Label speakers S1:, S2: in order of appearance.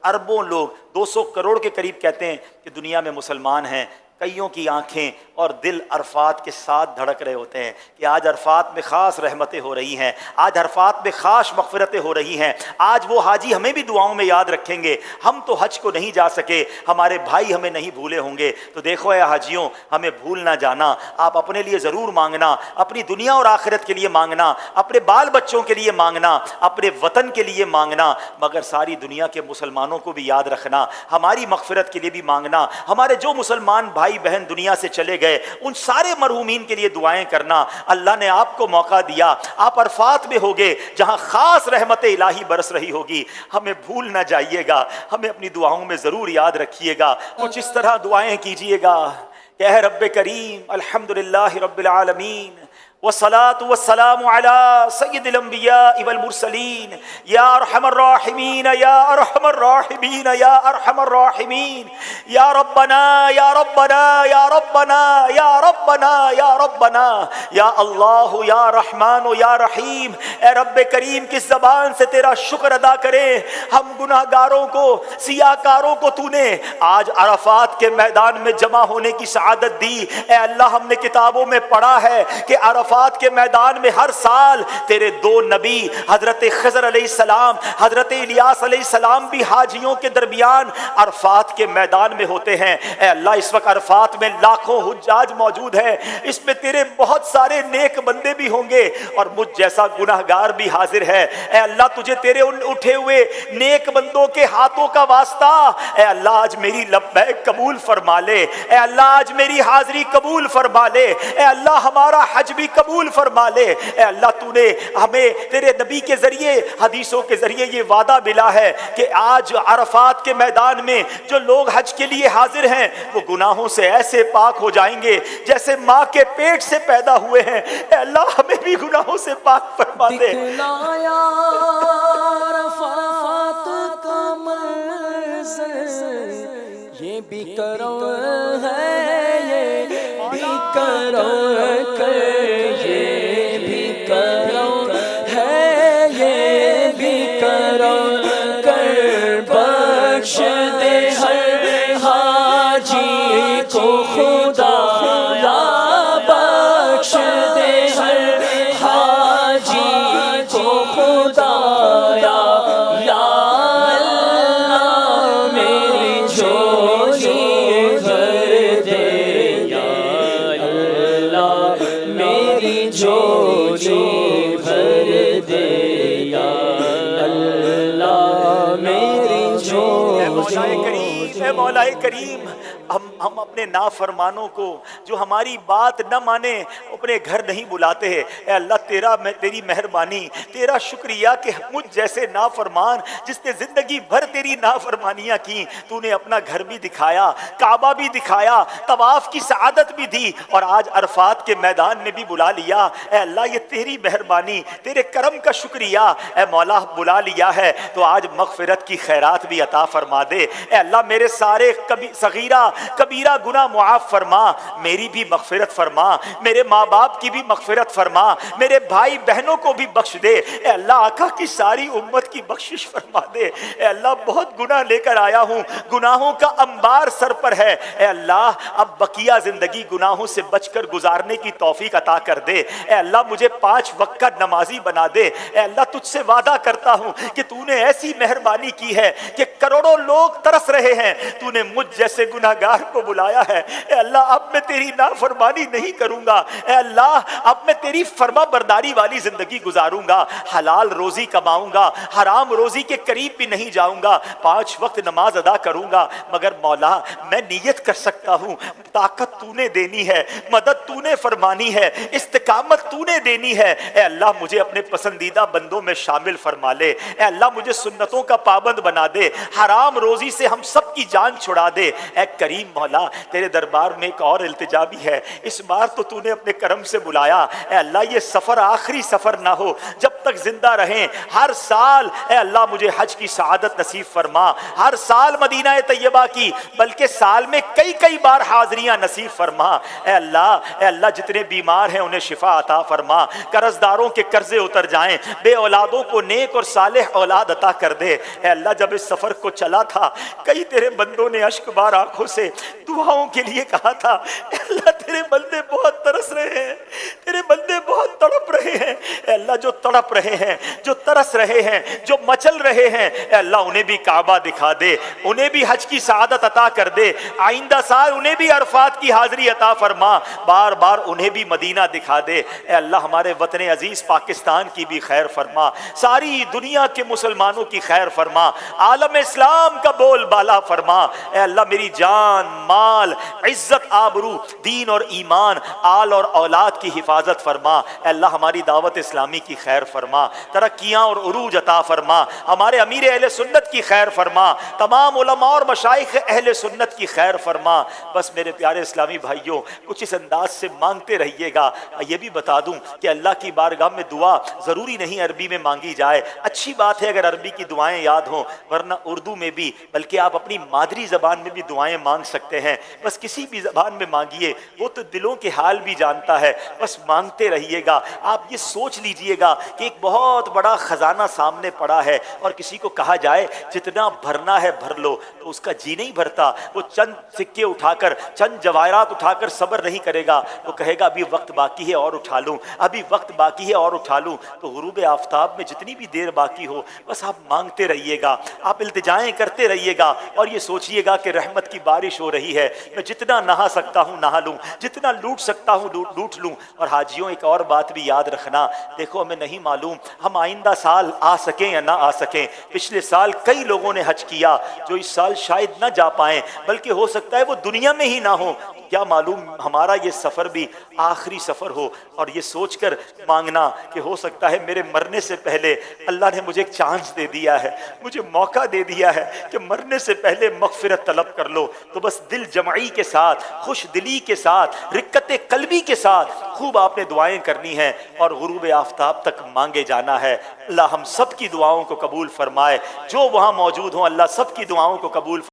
S1: اربوں لوگ 200 کروڑ کے قریب کہتے ہیں کہ دنیا میں مسلمان ہیں، کئیوں کی آنکھیں اور دل عرفات کے ساتھ دھڑک رہے ہوتے ہیں کہ آج عرفات میں خاص رحمتیں ہو رہی ہیں، آج عرفات میں خاص مغفرتیں ہو رہی ہیں، آج وہ حاجی ہمیں بھی دعاؤں میں یاد رکھیں گے، ہم تو حج کو نہیں جا سکے، ہمارے بھائی ہمیں نہیں بھولے ہوں گے۔ تو دیکھو اے حاجیوں، ہمیں بھول نہ جانا، آپ اپنے لیے ضرور مانگنا، اپنی دنیا اور آخرت کے لیے مانگنا، اپنے بال بچوں کے لیے مانگنا، اپنے وطن کے لیے مانگنا، مگر ساری دنیا کے مسلمانوں کو بھی یاد رکھنا، ہماری مغفرت کے لیے بھی مانگنا، ہمارے جو مسلمان بھائی بہن دنیا سے چلے گئے ان سارے مرحومین کے لیے دعائیں کرنا۔ اللہ نے آپ کو موقع دیا، آپ عرفات میں ہوگے جہاں خاص رحمت الہی برس رہی ہوگی، ہمیں بھول نہ جائیے گا، ہمیں اپنی دعاؤں میں ضرور یاد رکھیے گا، کچھ اس طرح دعائیں کیجیے گا کہ اے رب کریم الحمدللہ رب العالمین والصلاة والسلام على سید الانبیاء والمرسلین یا ارحم الراحمین یا ارحم الراحمین یا ارحم الراحمین یا ربنا یا ربنا یا ربنا یا ربنا یا ربنا یا اللہ یا رحمان یا رحیم۔ اے رب کریم کس زبان سے تیرا شکر ادا کریں، ہم گناہ گاروں کو، سیاہ کاروں کو تو نے آج عرفات کے میدان میں جمع ہونے کی سعادت دی۔ اے اللہ ہم نے کتابوں میں پڑھا ہے کہ عرفات کے میدان میں ہر سال تیرے دو نبی حضرت خضر علیہ السلام، حضرت الیاس علیہ السلام بھی حاجیوں کے درمیان عرفات کے میدان میں ہوتے ہیں۔ اے اللہ اس وقت عرفات میں لاکھوں حجاج موجود ہیں، اس میں تیرے بہت سارے نیک بندے بھی ہوں گے اور مجھ جیسا گناہگار بھی حاضر ہے۔ اے اللہ تجھے تیرے ان اٹھے ہوئے نیک بندوں کے ہاتھوں کا واسطہ، اے اللہ آج میری لبیک قبول فرما لے، اے اللہ آج میری حاضری قبول فرما لے، اے اللہ ہمارا حج بھی قبول فرما لے۔ اے اللہ تو نے ہمیں تیرے نبی کے ذریعے، حدیثوں کے ذریعے یہ وعدہ ملا ہے کہ آج عرفات کے میدان میں جو لوگ حج کے لیے حاضر ہیں وہ گناہوں سے ایسے پاک ہو جائیں گے جیسے ماں کے پیٹ سے پیدا ہوئے ہیں۔ اے اللہ ہمیں بھی گناہوں سے پاک فرما دے۔
S2: دکھلایا عرفات کا منظر، یہ بھی کرم ہے، یہ بھی کرم کر، یہ بھی کرم ہے، یہ بھی کرم کر، بخش دے ہر حاجی کو خدا، بخش دے ہر حاجی کو خدا، یا اللہ میری جھولی بھر دے، یا اللہ میری جھولی بھر دے، یا اللہ میری جھولی۔
S1: اے مولا کریم ہم اپنے نافرمانوں کو جو ہماری بات نہ مانے اپنے گھر نہیں بلاتے ہیں۔ اے اللہ تیری مہربانی، تیرا شکریہ کہ مجھ جیسے نافرمان جس نے زندگی بھر تیری نافرمانیاں کی، تو نے اپنا گھر بھی دکھایا، کعبہ بھی دکھایا، طواف کی سعادت بھی دی اور آج عرفات کے میدان میں بھی بلا لیا۔ اے اللہ یہ تیری مہربانی، تیرے کرم کا شکریہ۔ اے مولا بلا لیا ہے تو آج مغفرت کی خیرات بھی عطا فرما دے۔ اے اللہ میرے سارے صغیرہ کبیرہ گناہ معاف فرما، میری بھی مغفرت فرما، میرے ماں باپ کی بھی مغفرت فرما، میرے بھائی بہنوں کو بھی بخش دے۔ اے اللہ آقا کی ساری امت کی بخشش فرما دے۔ اے اللہ بہت گناہ لے کر آیا ہوں، گناہوں کا انبار سر پر ہے۔ اے اللہ اب بقیہ زندگی گناہوں سے بچ کر گزارنے کی توفیق عطا کر دے۔ اے اللہ مجھے 5 وقت کا نمازی بنا دے۔ اے اللہ تجھ سے وعدہ کرتا ہوں کہ تو نے ایسی مہربانی کی ہے کہ کروڑوں لوگ ترس رہے ہیں، تو نے مجھ جیسے گناہگار کو بلایا ہے۔ اے اللہ اب میں تیری نافرمانی نہیں کروں گا، اے اللہ اب میں تیری فرما برداری والی زندگی گزاروں گا، حلال روزی کماؤں گا، حرام روزی کے قریب بھی نہیں جاؤں گا، 5 وقت نماز ادا کروں گا۔ مگر مولا میں نیت کر سکتا ہوں، طاقت تو نے دینی ہے، مدد تو نے فرمانی ہے، استقامت تو نے دینی ہے۔ اے اللہ مجھے اپنے پسندیدہ بندوں میں شامل فرما لے۔ اے اللہ مجھے سنتوں کا پابند بنا دے، حرام روزی سے ہم سب کی جان چھڑا دے۔ اے کریم مولا تیرے دربار میں ایک اور التجا بھی ہے، اس بار تو نے اپنے کرم سے بلایا۔ اے اللہ یہ سفر آخری سفر نہ ہو، جب تک زندہ رہیں ہر سال اے اللہ مجھے حج کی سعادت نصیب فرما، ہر سال مدینہ طیبہ کی بلکہ سال میں کئی بار حاضریاں نصیب فرما۔ اے اللہ جتنے بیمار ہیں انہیں شفا عطا فرما، قرض داروں کے قرضے اتر جائیں، بے اولادوں کو نیک اور صالح اولاد عطا کر دے۔ اے اللہ جب اس سفر کو چلا تھا تھا، کئی تیرے بندوں نے اشک بار آنکھوں سے دعاؤں کے لیے کہا تھا، اے اللہ تیرے بندے بہت ترس رہے ہیں، تیرے بندے بہت تڑپ رہے ہیں، اے اللہ جو تڑپ رہے ہیں، جو ترس رہے ہیں، جو مچل رہے ہیں، اے اللہ انہیں بھی کعبہ دکھا دے، انہیں بھی حج کی سعادت عطا کر دے، آئندہ سال انہیں بھی عرفات کی حاضری عطا فرما، بار بار انہیں بھی مدینہ دکھا دے، اے اللہ ہمارے وطن عزیز پاکستان کی بھی خیر فرما، ساری دنیا کے مسلمانوں کی خیر فرما، عالم اسلام کا بول بالا فرما، اے اللہ میری جان، مال، عزت، آبرو، دین اور ایمان، آل اور اولاد کی حفاظت فرما، اے اللہ ہماری دعوت اسلامی کی خیر فرما، ترقیاں اور عروج عطا فرما، ہمارے امیر اہل سنت کی خیر فرما، تمام علماء اور مشائخ اہل سنت کی خیر فرما۔ بس میرے پیارے اسلامی بھائیوں کچھ اس انداز سے مانگتے رہیے گا۔ یہ بھی بتا دوں کہ اللہ کی بارگاہ میں دعا ضروری نہیں عربی میں مانگی جائے، اچھی بات ہے اگر عربی کی دعائیں یاد ہوں، ورنہ اردو میں بھی، بلکہ آپ اپنی مادری زبان میں بھی دعائیں مانگ سکتے ہیں، بس کسی بھی زبان میں مانگیے، وہ تو دلوں کے حال بھی جانتا ہے، بس مانگتے رہیے گا۔ آپ یہ سوچ لیجئے گا کہ ایک بہت بڑا خزانہ سامنے پڑا ہے، اور کسی کو کہا جائے جتنا بھرنا ہے بھر لو تو اس کا جی نہیں بھرتا، وہ چند سکے اٹھا کر، چند جواہرات اٹھا کر صبر نہیں کرے گا، وہ کہے گا ابھی وقت باقی ہے اور اٹھا لوں، ابھی وقت باقی ہے اور اٹھا لوں۔ تو غروب آفتاب میں جتنی بھی دیر باقی ہو بس آپ مانگتے رہیے گا، آپ التجائیں کرتے رہیے گا، اور یہ سوچئے گا کہ رحمت کی بارش ہو رہی ہے، میں جتنا نہا سکتا ہوں نہا لوں، جتنا لوٹ سکتا ہوں لوٹ لوں۔ اور حاجیوں ایک اور بات بھی یاد رکھنا، دیکھو ہمیں نہیں معلوم ہم آئندہ سال آ سکیں یا نہ آ سکیں، پچھلے سال کئی لوگوں نے حج کیا جو اس سال شاید نہ جا پائیں، بلکہ ہو سکتا ہے وہ دنیا میں ہی نہ ہو، کیا معلوم ہمارا یہ سفر بھی آخری سفر ہو۔ اور یہ سوچ کر مانگنا کہ ہو سکتا ہے میرے مرنے سے پہلے اللہ نے مجھے ایک چانس دے دیا ہے، مجھے موقع دے دیا ہے کہ مرنے سے پہلے مغفرت طلب کر لو، تو بس دل جمعی کے ساتھ، خوش دلی کے ساتھ، رقت قلبی کے ساتھ خوب آپ نے دعائیں کرنی ہیں اور غروب آفتاب تک مانگے جانا ہے۔ اللہ ہم سب کی دعاؤں کو قبول فرمائے، جو وہاں موجود ہوں اللہ سب کی دعاؤں کو قبول فرمائے۔